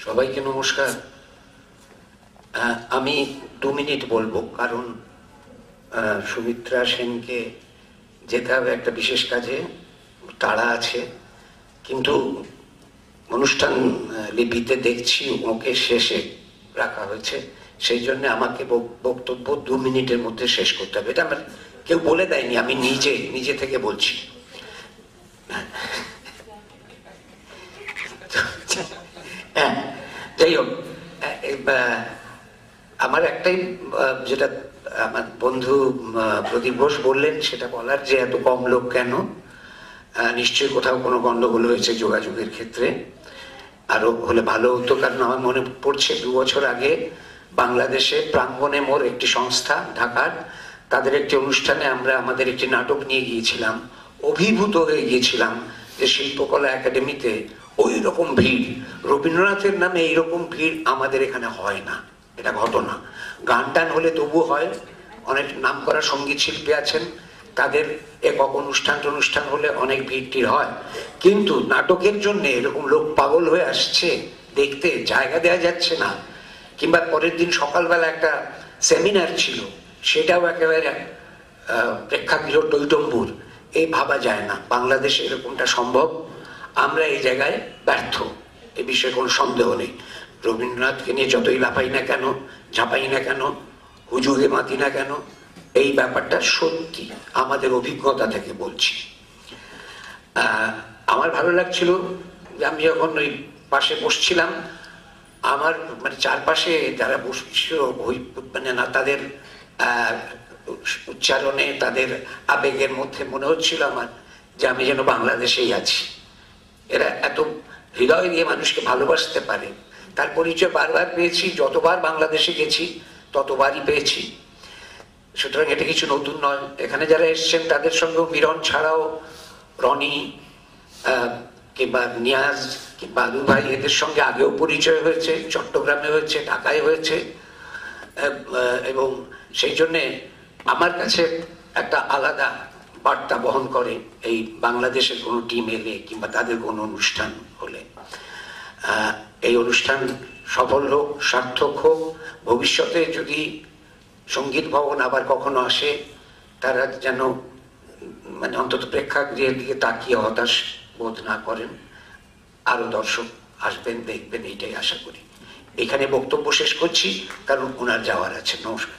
সবাইকে নমস্কার। আমি 2 মিনিট বলবো, কারণ সুমিত্রা সেনকে যেতে হবে একটা বিশেষ কাজে, তাড়া আছে। কিন্তু অনুষ্ঠান লিপিতে দেখছি ওকে শেষে রাখা হয়েছে, সেই জন্য আমাকে বক্তব্য 2 মিনিটের মধ্যে শেষ করতে হবে। এটা আমার কেউ বলে দেয়নি, আমি নিজে থেকে বলছি। হ্যাঁ, যাই হোক, আমার একটাই, যেটা আমার বন্ধু প্রদীপ ঘোষ বললেন সেটা বলার, যে এত কম লোক কেন। নিশ্চয়ই কোথাও কোনো গন্ডগোল হয়েছে যোগাযোগের ক্ষেত্রে, আরো হলে ভালো হতো। কারণ আমার মনে পড়ছে 2 বছর আগে বাংলাদেশে প্রাঙ্গণে মোর একটি সংস্থা ঢাকার, তাদের একটি অনুষ্ঠানে আমরা আমাদের একটি নাটক নিয়ে গিয়েছিলাম। অভিভূত হয়ে গিয়েছিলাম যে শিল্পকলা একাডেমিতে ওই রকম ভিড়, রবীন্দ্রনাথের নামে এইরকম ভিড় আমাদের এখানে হয় না। এটা ঘটনা। গান টান হলে তবু হয়, অনেক নাম করা সঙ্গীত শিল্পী আছেন, তাদের একক অনুষ্ঠান হলে অনেক ভিড় হয়। কিন্তু নাটকের জন্য এরকম লোক পাগল হয়ে আসছে দেখতে, জায়গা দেওয়া যাচ্ছে না। কিংবা পরের দিন সকালবেলা একটা সেমিনার ছিল, সেটাও একেবারে প্রেক্ষাগৃহ টৈটম্বুর। এই ভাবা যায় না বাংলাদেশে এরকমটা সম্ভব। আমরা এই জায়গায় ব্যর্থ, এ বিষয়ে কোনো সন্দেহ নেই। রবীন্দ্রনাথকে নিয়ে যতই লাফাই না কেন, ঝাঁপাই না কেন, হুজুগে মাতি না কেন, এই ব্যাপারটা সত্যি, আমাদের অভিজ্ঞতা থেকে বলছি। আমার ভালো লাগছিল যে আমি যখন ওই পাশে বসছিলাম, আমার মানে চারপাশে যারা বসছিল, ওই মানে না, তাদের উচ্চারণে, তাদের আবেগের মধ্যে মনে হচ্ছিল আমার যে আমি যেন বাংলাদেশেই আছি। এরা এত হৃদয় দিয়ে মানুষকে ভালোবাসতে পারে, তার পরিচয় বারবার পেয়েছি। যতবার বাংলাদেশে গেছি ততবারই পেয়েছি। সুতরাং এটা কিছু নতুন নয়। এখানে যারা এসছেন তাদের সঙ্গেও মিরন ছাড়াও রনি কিংবা নিয়াজ কিংবা আলু ভাই, এদের সঙ্গে আগেও পরিচয় হয়েছে, চট্টগ্রামে হয়েছে, ঢাকায় হয়েছে। এবং সেই জন্যে আমার কাছে একটা আলাদা বার্তা বহন করে এই বাংলাদেশের কোনো টিম এলে কিংবা তাদের কোনো অনুষ্ঠান হলে। এই অনুষ্ঠান সফল হোক, সার্থক হোক। ভবিষ্যতে যদি সঙ্গীত ভবন আবার কখনো আসে, তারা যেন মানে অন্তত প্রেক্ষাগৃহের দিকে তাকিয়ে হতাশ বোধ না করেন। আরো দর্শক আসবেন, দেখবেন, এইটাই আশা করি। এখানে বক্তব্য শেষ করছি, কারণ ওনার যাওয়ার আছে। নমস্কার।